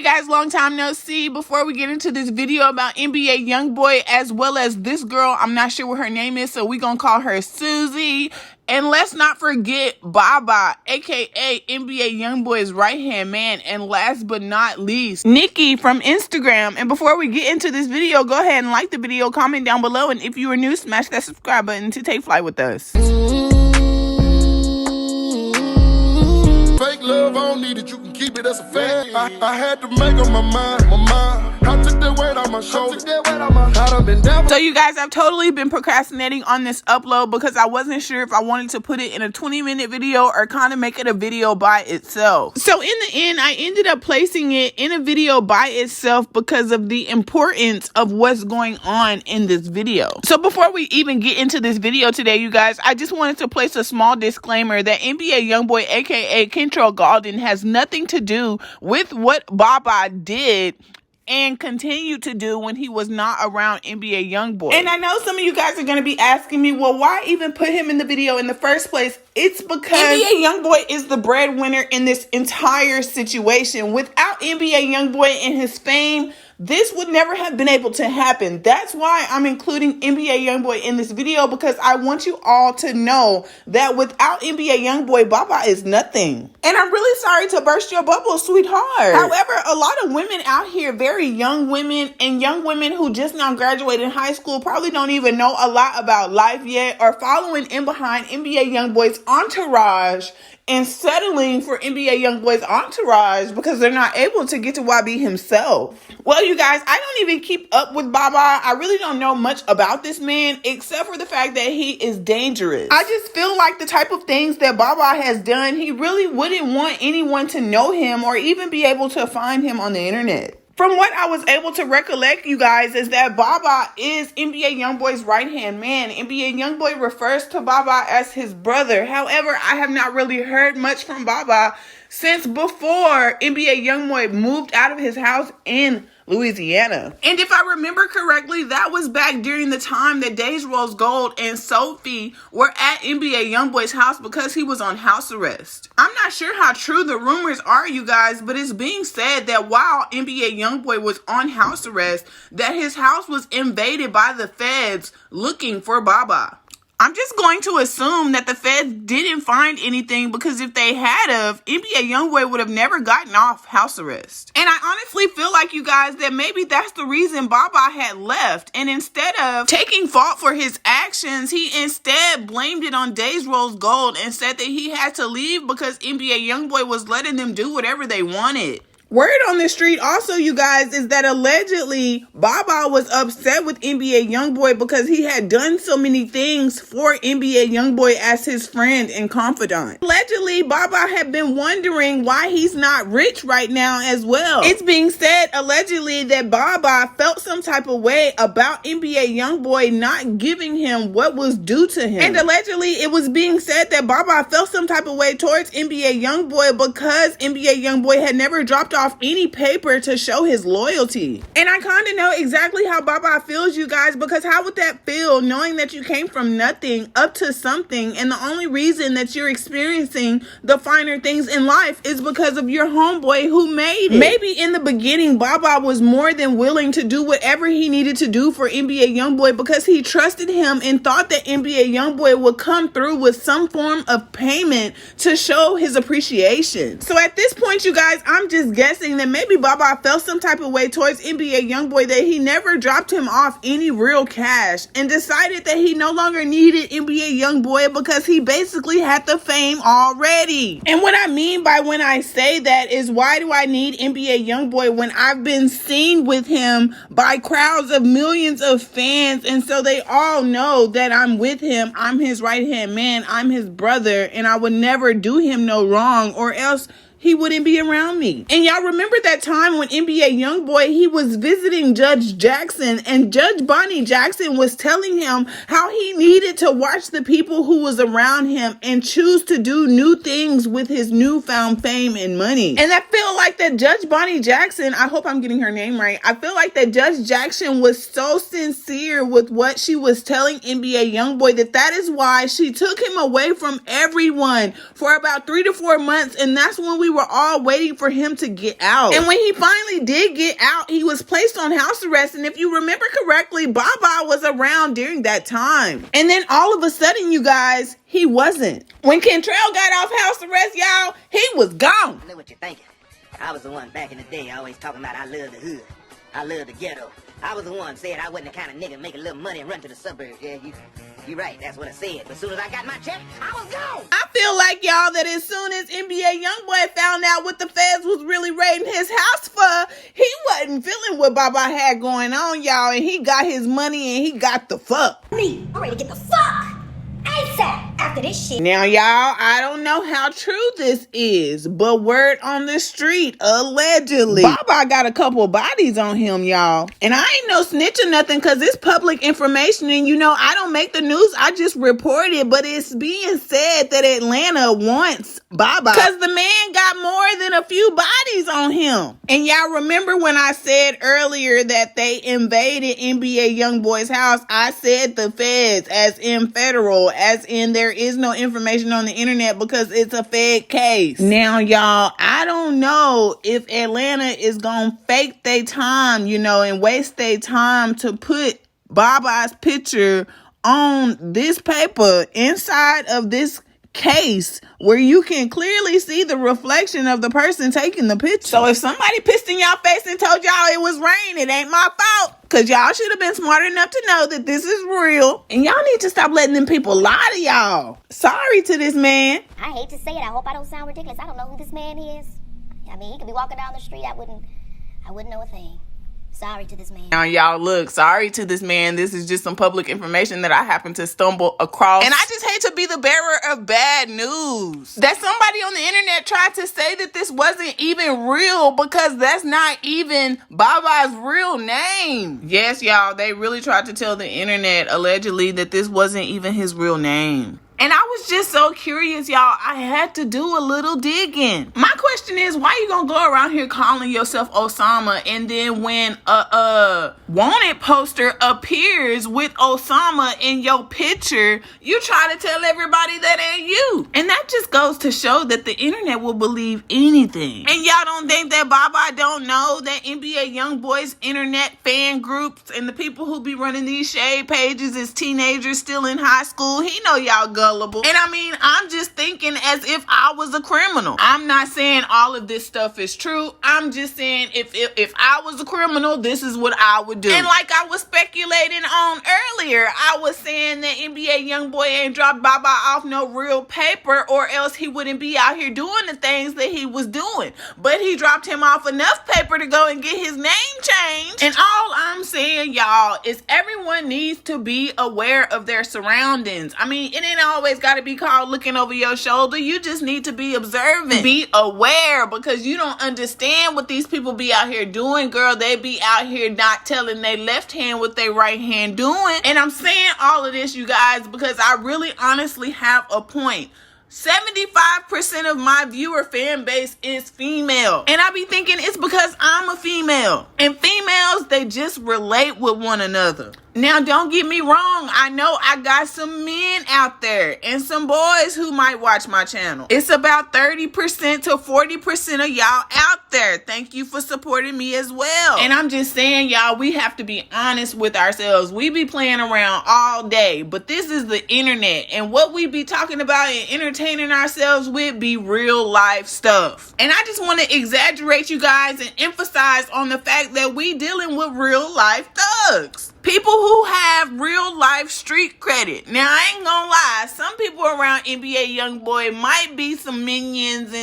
Hey guys, long time no see. Before we get into this video about NBA Youngboy as well as this girl, I'm not sure what her name is, so we're gonna call her Susie. And let's not forget Baba, aka NBA Youngboy's right-hand man. And last but not least, Nikki from Instagram. And before we get into this video, go ahead and like the video, comment down below, and if you are new, smash that subscribe button to take flight with us. Fake love, I don't need it, you can keep it, that's a fact. I had to make up my mind. I took that weight on my shoulders. So you guys, I've totally been procrastinating on this upload because I wasn't sure if I wanted to put it in a 20-minute video or kind of make it a video by itself. So in the end, I ended up placing it in a video by itself because of the importance of what's going on in this video. So before we even get into this video today, you guys, I just wanted to place a small disclaimer that NBA Youngboy, aka Kentrell Golden, has nothing to do with what Baba did and continued to do when he was not around NBA Youngboy. And I know some of you guys are going to be asking me, well, why even put him in the video in the first place? It's because NBA Youngboy is the breadwinner in this entire situation. Without NBA Youngboy and his fame, this would never have been able to happen. That's why I'm including NBA Youngboy in this video, because I want you all to know that without NBA Youngboy, Baba is nothing. And I'm really sorry to burst your bubble, sweetheart. However, a lot of women out here, very young women and young women who just now graduated high school, probably don't even know a lot about life yet, are following in behind NBA Youngboy's entourage and settling for NBA Youngboy's entourage because they're not able to get to YB himself. Well, you guys, I don't even keep up with Baba. I really don't know much about this man except for the fact that he is dangerous. I just feel like the type of things that Baba has done, he really wouldn't want anyone to know him or even be able to find him on the internet. From what I was able to recollect, you guys, is that Baba is NBA Youngboy's right-hand man. NBA Youngboy refers to Baba as his brother. However, I have not really heard much from Baba since before NBA Youngboy moved out of his house in Louisiana. And if I remember correctly, that was back during the time that rosegold and Sophie were at NBA Youngboy's house because he was on house arrest. I'm not sure how true the rumors are, you guys, but it's being said that while NBA Youngboy was on house arrest, that his house was invaded by the feds looking for Baba. I'm just going to assume that the feds didn't find anything, because if they had of, NBA Youngboy would have never gotten off house arrest. And I honestly feel like, you guys, that maybe that's the reason Baba had left. And instead of taking fault for his actions, he instead blamed it on rosegold and said that he had to leave because NBA Youngboy was letting them do whatever they wanted. Word on the street also, you guys, is that allegedly Baba was upset with NBA Youngboy because he had done so many things for NBA Youngboy as his friend and confidant. Allegedly, Baba had been wondering why he's not rich right now as well. It's being said allegedly that Baba felt some type of way about NBA Youngboy not giving him what was due to him. And allegedly, it was being said that Baba felt some type of way towards NBA Youngboy because NBA Youngboy had never dropped off any paper to show his loyalty. And I kind of know exactly how Baba feels, you guys, because how would that feel knowing that you came from nothing up to something, and the only reason that you're experiencing the finer things in life is because of your homeboy who made it? Maybe in the beginning Baba was more than willing to do whatever he needed to do for NBA Youngboy because he trusted him and thought that NBA Youngboy would come through with some form of payment to show his appreciation. So at this point, you guys, I'm just guessing that maybe Baba felt some type of way towards NBA Youngboy that he never dropped him off any real cash and decided that he no longer needed NBA Youngboy because he basically had the fame already. And what I mean by when I say that is, why do I need NBA Youngboy when I've been seen with him by crowds of millions of fans, and so they all know that I'm with him, I'm his right-hand man, I'm his brother, and I would never do him no wrong, or else he wouldn't be around me. And y'all remember that time when NBA Youngboy, he was visiting Judge Jackson, and Judge Bonnie Jackson was telling him how he needed to watch the people who was around him and choose to do new things with his newfound fame and money. And I feel like that Judge Bonnie Jackson, I hope I'm getting her name right, I feel like that Judge Jackson was so sincere with what she was telling NBA Youngboy that is why she took him away from everyone for about 3 to 4 months, and that's when we we were all waiting for him to get out. And when he finally did get out, he was placed on house arrest. And if you remember correctly, Baba was around during that time. And then all of a sudden, you guys, he wasn't. When Kentrell got off house arrest, y'all, he was gone. I know what you're thinking. I was the one back in the day always talking about I love the hood. I love the ghetto. I was the one saying I wasn't the kind of nigga make a little money and run to the suburbs. Yeah, you right. That's what I said. But as soon as I got my check, I was gone. I feel like, y'all, that as soon as NBA Youngboy found out what the feds was really raiding his house for, he wasn't feeling what Baba had going on, y'all. And he got his money and he got the fuck. Me, I'm ready to get the fuck ASAP after this shit. Now, y'all, I don't know how true this is, but word on the street, allegedly, Baba got a couple bodies on him, y'all. And I ain't no snitch or nothing because it's public information. And, you know, I don't make the news. I just report it. But it's being said that Atlanta wants Baba because the man got more than a few bodies on him. And y'all remember when I said earlier that they invaded NBA Youngboy's house? I said the feds, as in federal, as in there is no information on the internet because it's a fed case. Now, y'all, I don't know if Atlanta is gonna fake their time, you know, and waste their time to put Baba's picture on this paper inside of this case where you can clearly see the reflection of the person taking the picture. So if somebody pissed in y'all face and told y'all it was rain, it ain't my fault. Because y'all should have been smart enough to know that this is real. And y'all need to stop letting them people lie to y'all. Sorry to this man. I hate to say it. I hope I don't sound ridiculous. I don't know who this man is. I mean, he could be walking down the street. I wouldn't know a thing. Sorry to this man. Now, y'all, look, sorry to this man. This is just some public information that I happen to stumble across. And I just hate to be the bearer of bad news. That somebody on the internet tried to say that this wasn't even real because that's not even Baba's real name. Yes, y'all, they really tried to tell the internet, allegedly, that this wasn't even his real name. And I was just so curious, y'all. I had to do a little digging. My question is, why you gonna go around here calling yourself Osama, and then when a wanted poster appears with Osama in your picture, you try to tell everybody that ain't you? And that just goes to show that the internet will believe anything. And y'all don't think that Baba don't know that NBA Youngboy's internet fan groups and the people who be running these shade pages as teenagers still in high school? He know y'all gullible. And I mean, I'm just thinking as if I was a criminal. I'm not saying all of this stuff is true. I'm just saying if I was a criminal, this is what I would do. And like I was speculating on earlier, I was saying that NBA Youngboy ain't dropped Baba off no real paper, or else he wouldn't be out here doing the things that he was doing. But he dropped him off enough paper to go and get his name changed. And all I'm saying, y'all, is everyone needs to be aware of their surroundings. I mean, it ain't always got to be called looking over your shoulder. You just need to be observant. Be aware, because you don't understand what these people be out here doing, girl. They be out here not telling their left hand what their right hand doing. And I'm saying all of this, you guys, because I really honestly have a point. 75% of my viewer fan base is female. And I be thinking it's because I'm a female. And females, they just relate with one another. Now, don't get me wrong. I know I got some men out there and some boys who might watch my channel. It's about 30% to 40% of y'all out there. Thank you for supporting me as well. And I'm just saying, y'all, we have to be honest with ourselves. We be playing around all day, but this is the internet. And what we be talking about and entertaining ourselves with be real life stuff. And I just want to exaggerate, you guys, and emphasize on the fact that we dealing with real life thugs. People who have real life street credit. Now, I ain't gonna lie. Some people around NBA Youngboy might be some minions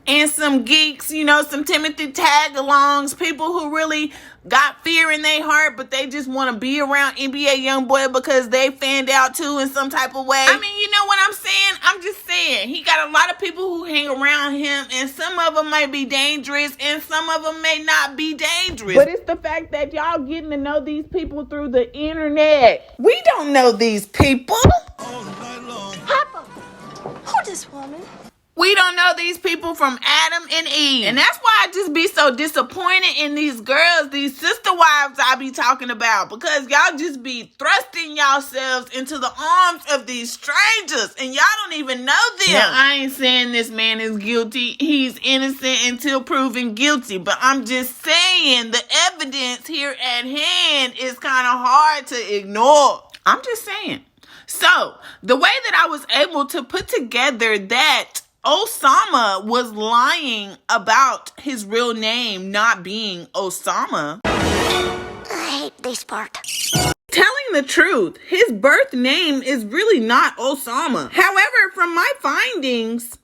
and some geeks, you know, some Timothy tag-alongs, people who really got fear in their heart, but they just want to be around NBA Youngboy because they fanned out too in some type of way. I mean, you know what I'm saying? I'm just saying, he got a lot of people who hang around him, and some of them might be dangerous, and some of them may not be dangerous. But it's the fact that y'all getting to know these people through the internet. We don't know these people. Papa, who this woman? We don't know these people from Adam and Eve. And that's why I just be so disappointed in these girls, these sister wives I be talking about. Because y'all just be thrusting yourselves into the arms of these strangers. And y'all don't even know them. Now, I ain't saying this man is guilty. He's innocent until proven guilty. But I'm just saying the evidence here at hand is kind of hard to ignore. I'm just saying. So, the way that I was able to put together that Osama was lying about his real name not being Osama. I hate this part. Telling the truth, his birth name is really not Osama. However, from my findings,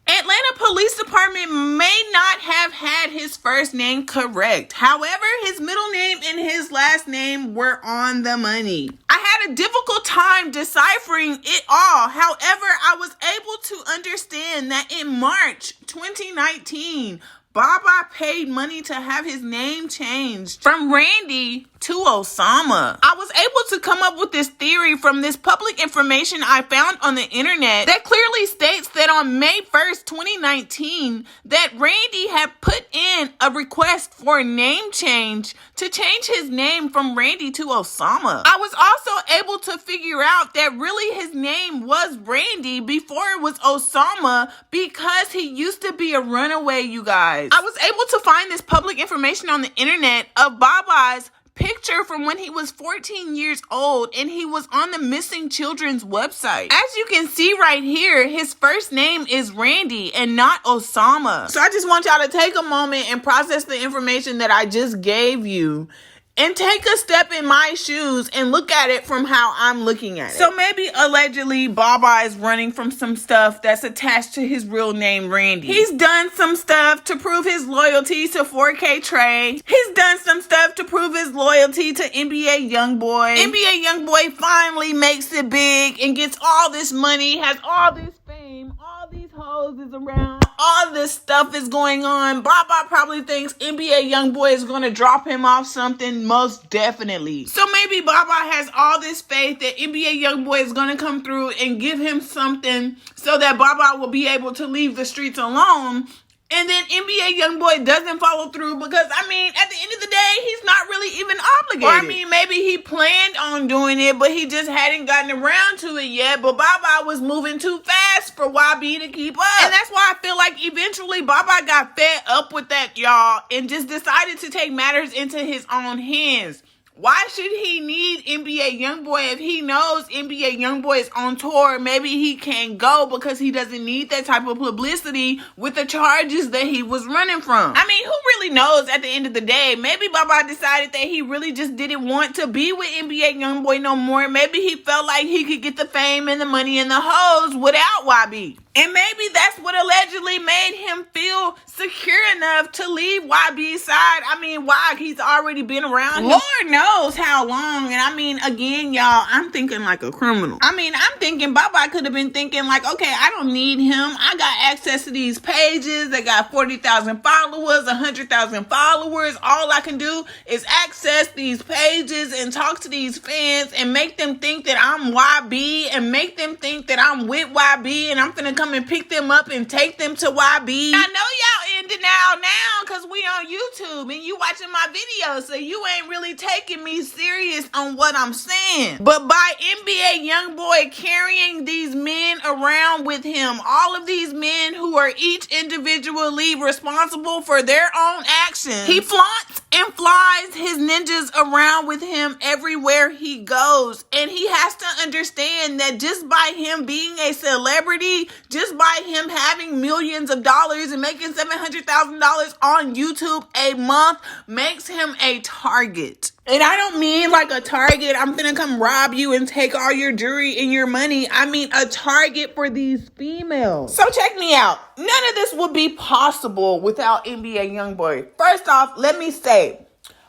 Atlanta Police Department may not have had his first name correct. However, his middle name and his last name were on the money. I had a difficult time deciphering it all. However, I was able to understand that in March 2019, Baba paid money to have his name changed from Randy to Osama. I was able to come up with this theory from this public information I found on the internet that clearly states that on May 1st, 2019, that Randy had put in a request for a name change to change his name from Randy to Osama. I was also able to figure out that really his name was Randy before it was Osama because he used to be a runaway, you guys. I was able to find this public information on the internet of Baba's picture from when he was 14 years old, and he was on the missing children's website. As you can see right here, his first name is Randy and not Osama. So I just want y'all to take a moment and process the information that I just gave you and take a step in my shoes and look at it from how I'm looking at it. So maybe allegedly Baba is running from some stuff that's attached to his real name, Randy. He's done some stuff to prove his loyalty to 4K Trey. He's done some stuff to prove his loyalty to NBA Youngboy. NBA Youngboy finally makes it big and gets all this money, has all this fame, all these hoes is around, all this stuff is going on. Baba probably thinks NBA Youngboy is going to drop him off something, most definitely. So maybe Baba has all this faith that NBA Youngboy is going to come through and give him something so that Baba will be able to leave the streets alone. And then NBA Youngboy doesn't follow through because, I mean, at the end of the day, he's not really even obligated. Or, I mean, maybe he planned on doing it, but he just hadn't gotten around to it yet. But Baba was moving too fast for YB to keep up. And that's why I feel like eventually Baba got fed up with that, y'all, and just decided to take matters into his own hands. Why should he need NBA Youngboy if he knows NBA Youngboy is on tour? Maybe he can't go because he doesn't need that type of publicity with the charges that he was running from. I mean, who really knows at the end of the day? Maybe Baba decided that he really just didn't want to be with NBA Youngboy no more. Maybe he felt like he could get the fame and the money and the hoes without YB. And maybe that's what allegedly made him feel secure enough to leave YB's side. I mean, why? He's already been around him. Lord knows how long. And I mean, again, y'all, I'm thinking like a criminal. I mean, I'm thinking Baba could have been thinking like, okay, I don't need him. I got access to these pages. They got 40,000 followers, 100,000 followers. All I can do is access these pages and talk to these fans and make them think that I'm YB and make them think that I'm with YB and I'm finna come and pick them up and take them to YB. I know y'all into now because we on YouTube and you watching my videos, so you ain't really taking me serious on what I'm saying. But by NBA Youngboy carrying these men around with him, all of these men who are each individually responsible for their own actions, he flaunts and flies his ninjas around with him everywhere he goes. And he has to understand that just by him being a celebrity, just by him having millions of dollars and making $700,000 on YouTube a month makes him a target. And I don't mean like a target, I'm gonna come rob you and take all your jewelry and your money. I mean a target for these females. So check me out. None of this would be possible without NBA Youngboy. First off, let me say,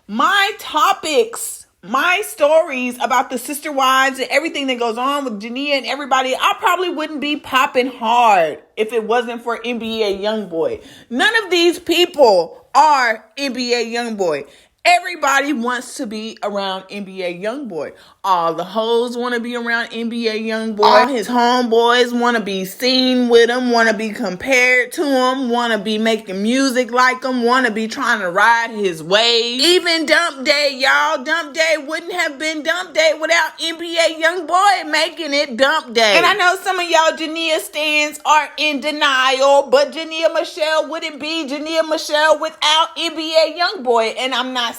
my topics, my stories about the sister wives and everything that goes on with Jania and everybody, I probably wouldn't be popping hard if it wasn't for NBA Youngboy. None of these people are NBA Youngboy. Everybody wants to be around NBA Youngboy. All the hoes want to be around NBA Youngboy. All his homeboys want to be seen with him, want to be compared to him, want to be making music like him, want to be trying to ride his wave. Even Dump Day, y'all. Dump Day wouldn't have been Dump Day without NBA Youngboy making it Dump Day. And I know some of y'all Jania stans are in denial, but Jania Meshell wouldn't be Jania Meshell without NBA Youngboy. And I'm not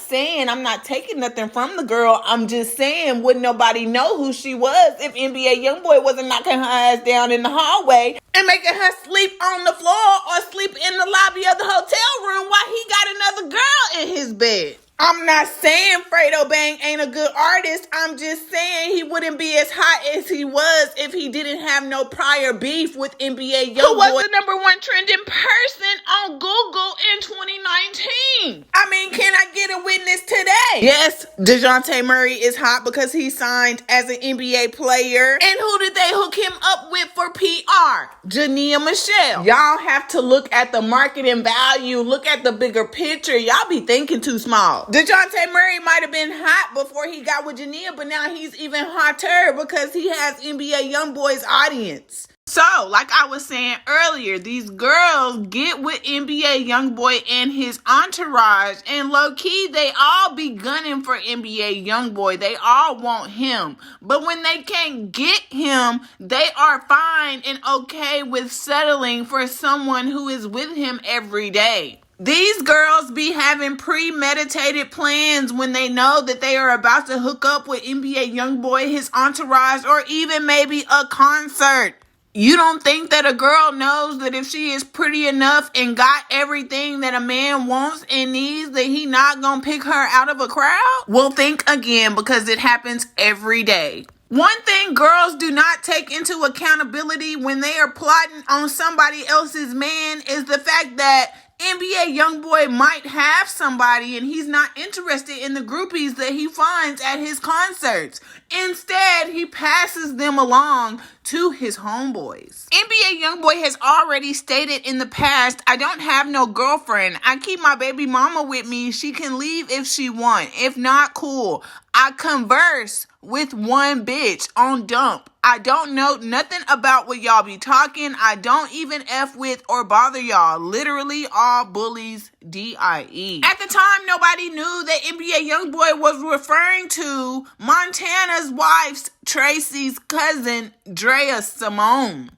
taking nothing from the girl. I'm just saying, wouldn't nobody know who she was if NBA Youngboy wasn't knocking her ass down in the hallway and making her sleep on the floor or sleep in the lobby of the hotel room while he got another girl in his bed. I'm not saying Fredo Bang ain't a good artist. I'm just saying he wouldn't be as hot as he was if he didn't have no prior beef with NBA Youngboy, who was the #1 trending person on Google in 2019. I mean, can I get a witness today? Yes, DeJounte Murray is hot because he signed as an NBA player. And who did they hook him up with for PR? Jania Meshell. Y'all have to look at the marketing value. Look at the bigger picture. Y'all be thinking too small. DeJounte Murray might have been hot before he got with Jania, but now he's even hotter because he has NBA Youngboy's audience. So, like I was saying earlier, these girls get with NBA Youngboy and his entourage, and low-key, they all be gunning for NBA Youngboy. They all want him. But when they can't get him, they are fine and okay with settling for someone who is with him every day. These girls be having premeditated plans when they know that they are about to hook up with NBA Youngboy, his entourage, or even maybe a concert. You don't think that a girl knows that if she is pretty enough and got everything that a man wants and needs, that he not gonna pick her out of a crowd? Well, think again, because it happens every day. One thing girls do not take into accountability when they are plotting on somebody else's man is the fact that NBA Youngboy might have somebody and he's not interested in the groupies that he finds at his concerts. Instead, he passes them along to his homeboys. NBA Youngboy has already stated in the past, I don't have no girlfriend. I keep my baby mama with me. She can leave if she want. If not, cool. I converse with one bitch on Dump. I don't know nothing about what y'all be talking. I don't even F with or bother y'all. Literally all bullies, D.I.E. At the time, nobody knew that NBA Youngboy was referring to Montana's wife's Tracy's cousin, Drea Simone.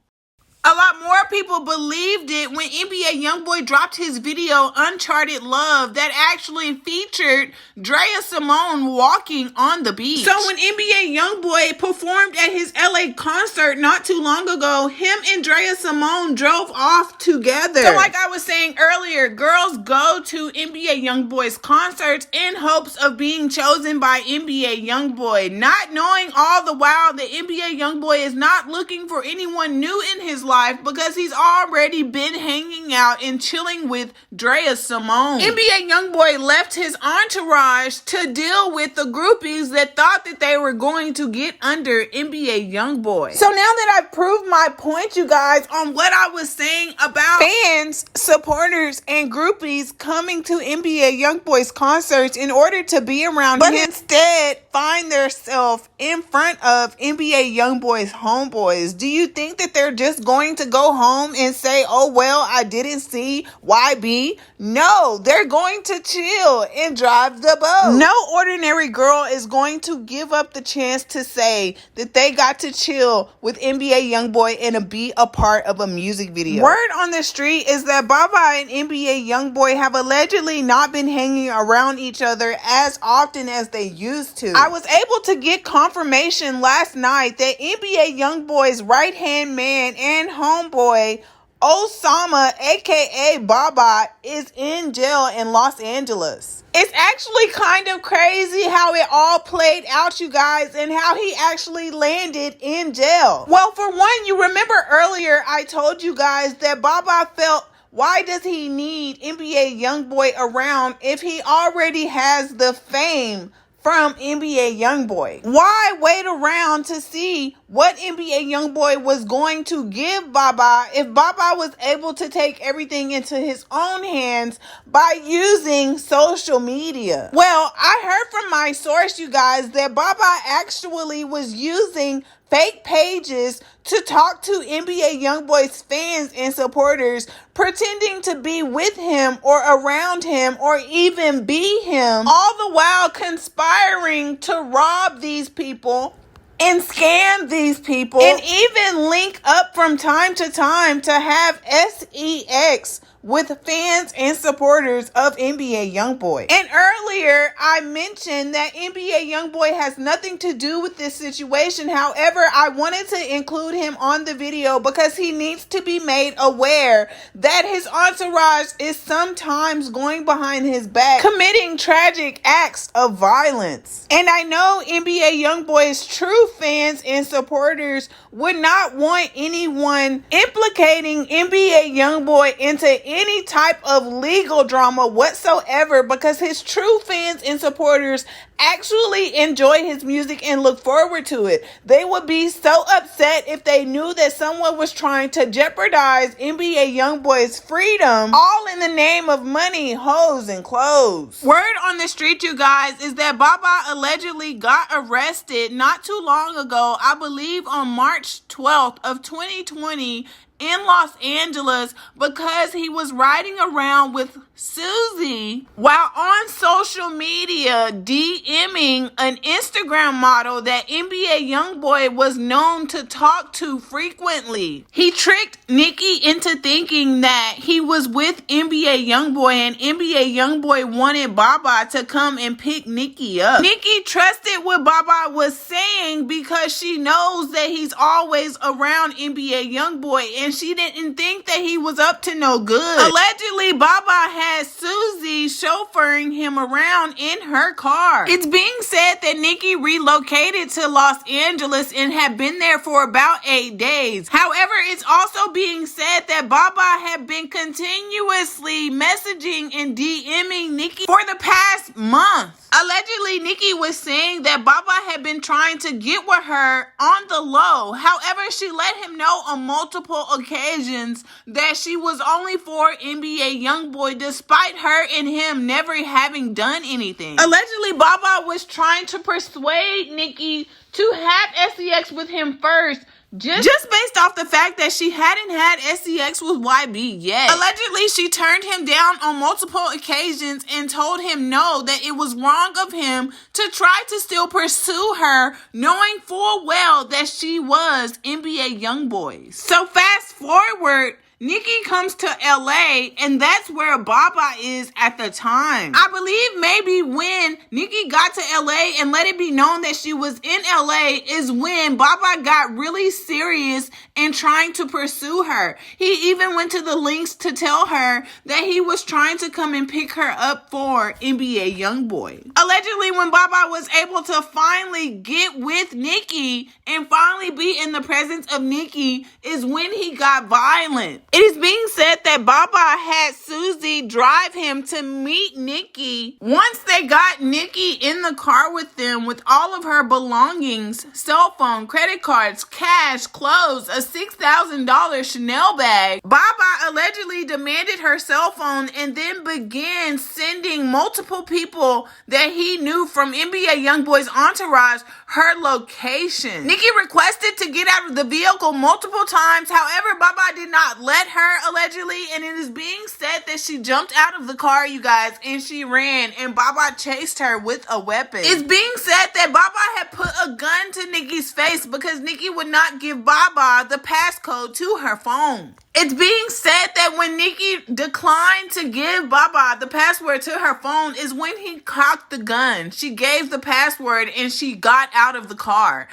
A lot more people believed it when NBA Youngboy dropped his video Uncharted Love that actually featured Drea Simone walking on the beach. So when NBA Youngboy performed at his LA concert not too long ago, him and Drea Simone drove off together. So like I was saying earlier, girls go to NBA Youngboy's concerts in hopes of being chosen by NBA Youngboy, not knowing all the while that NBA Youngboy is not looking for anyone new in his life because he's already been hanging out and chilling with Drea Simone. NBA Youngboy left his entourage to deal with the groupies that thought that they were going to get under NBA Youngboy. So now that I've proved my point, you guys, on what I was saying about fans, supporters, and groupies coming to NBA Youngboy's concerts in order to be around him, but instead find themselves in front of NBA Youngboy's homeboys, do you think that they're just going to go home and say, oh, well, I didn't see YB? No, they're going to chill and drive the boat. No ordinary girl is going to give up the chance to say that they got to chill with NBA Youngboy and be a part of a music video. Word on the street is that Baba and NBA Youngboy have allegedly not been hanging around each other as often as they used to. I was able to get confirmation last night that NBA Youngboy's right-hand man and homeboy Osama, aka Baba, is in jail in Los Angeles. It's actually kind of crazy how it all played out, you guys, and how he actually landed in jail. Well, for one, you remember earlier I told you guys that Baba felt, why does he need NBA Youngboy around if he already has the fame from NBA Youngboy. Why wait around to see what NBA Youngboy was going to give Baba if Baba was able to take everything into his own hands by using social media? Well, I heard from my source, you guys, that Baba actually was using fake pages to talk to NBA Youngboy's fans and supporters, pretending to be with him or around him or even be him, all the while conspiring to rob these people and scam these people and even link up from time to time to have sex with fans and supporters of NBA Youngboy. And earlier, I mentioned that NBA Youngboy has nothing to do with this situation. However, I wanted to include him on the video because he needs to be made aware that his entourage is sometimes going behind his back, committing tragic acts of violence. And I know NBA Youngboy's true fans and supporters would not want anyone implicating NBA Youngboy into any type of legal drama whatsoever, because his true fans and supporters actually enjoy his music and look forward to it. They would be so upset if they knew that someone was trying to jeopardize NBA Youngboy's freedom, all in the name of money, hoes, and clothes. Word on the street, you guys, is that Baba allegedly got arrested not too long ago, I believe on March 12th of 2020, in Los Angeles, because he was riding around with Susie while on social media DMing an Instagram model that NBA Youngboy was known to talk to frequently. He tricked Nicki into thinking that he was with NBA Youngboy and NBA Youngboy wanted Baba to come and pick Nicki up. Nicki trusted what Baba was saying because she knows that he's always around NBA Youngboy, and she didn't think that he was up to no good. Allegedly, Baba had Susie chauffeuring him around in her car. It's being said that Nicki relocated to Los Angeles and had been there for about 8 days. However, it's also being said that Baba had been continuously messaging and DMing Nicki for the past month. Allegedly, Nicki was saying that Baba had been trying to get with her on the low. However, she let him know on multiple occasions that she was only for NBA Youngboy, despite her and him never having done anything. Allegedly, Baba was trying to persuade Nicki to have sex with him first, just based off the fact that she hadn't had sex with YB yet. Allegedly, she turned him down on multiple occasions and told him no, that it was wrong of him to try to still pursue her, knowing full well that she was NBA Youngboy. So fast forward, Nicki comes to LA, and that's where Baba is at the time. I believe maybe when Nicki got to LA and let it be known that she was in LA is when Baba got really serious in trying to pursue her. He even went to the links to tell her that he was trying to come and pick her up for NBA Youngboy. Allegedly, when Baba was able to finally get with Nicki and finally be in the presence of Nicki is when he got violent. It is being said that Baba had Susie drive him to meet Nicki. Once they got Nicki in the car with them with all of her belongings, cell phone, credit cards, cash, clothes, a $6,000 Chanel bag, Baba allegedly demanded her cell phone and then began sending multiple people that he knew from NBA Youngboy's entourage her location. Nicki requested to get out of the vehicle multiple times. However, Baba did not let her, allegedly, and it is being said that she jumped out of the car, you guys, and she ran, and Baba chased her with a weapon. It's being said that Baba had put a gun to Nicki's face because Nicki would not give Baba the passcode to her phone. It's being said that when Nicki declined to give Baba the password to her phone is when he cocked the gun. She gave the password and she got out of the car.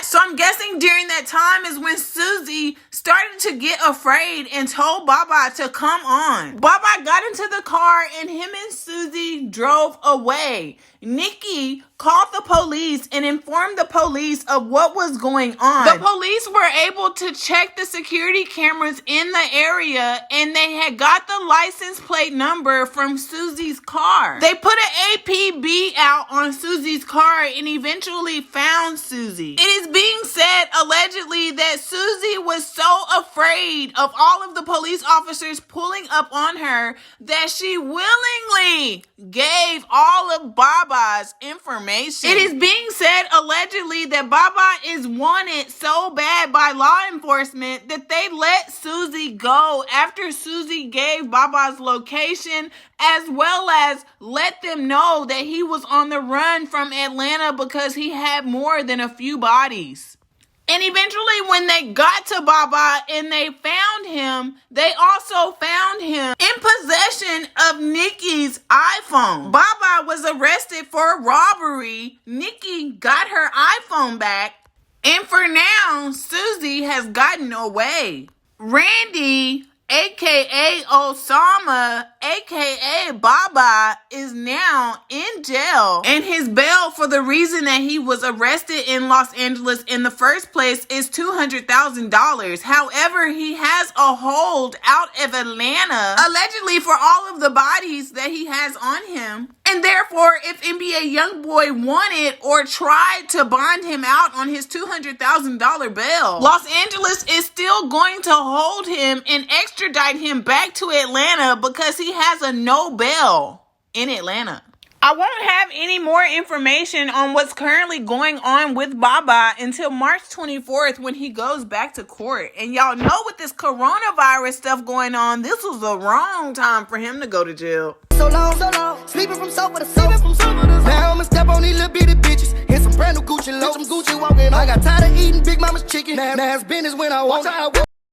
So I'm guessing during that time is when Susie started to get afraid and told Baba to come on. Baba got into the car and him and Susie drove away. Nicki called the police and informed the police of what was going on. The police were able to check the security cameras in the area, and they had got the license plate number from Susie's car. They put an APB out on Susie's car and eventually found Susie. It is being said allegedly that Susie was so afraid of all of the police officers pulling up on her that she willingly gave all of Baba's information. It is being said allegedly that Baba is wanted so bad by law enforcement that they let Susie go after Susie gave Baba's location, as well as let them know that he was on the run from Atlanta because he had more than a few bodies. And eventually when they got to Baba and they found him, they also found him in possession of Nikki's iPhone. Baba was arrested for robbery. Nikki got her iPhone back. And for now, Susie has gotten away. Randy, aka Osama, aka Baba, is now in jail, and his bail for the reason that he was arrested in Los Angeles in the first place is $200,000. However, he has a hold out of Atlanta, allegedly for all of the bodies that he has on him. And therefore, if NBA Youngboy wanted or tried to bond him out on his $200,000 bail, Los Angeles is still going to hold him and extradite him back to Atlanta because he has a no bail in Atlanta. I won't have any more information on what's currently going on with Baba until March 24th when he goes back to court. And y'all know with this coronavirus stuff going on, this was the wrong time for him to go to jail. So long, sleeping from sofa to sofa. Now I'ma step on these little bitty bitches in some brand new Gucci low, some Gucci walking. I got tired of eating Big Mama's chicken. Now it's business when I want.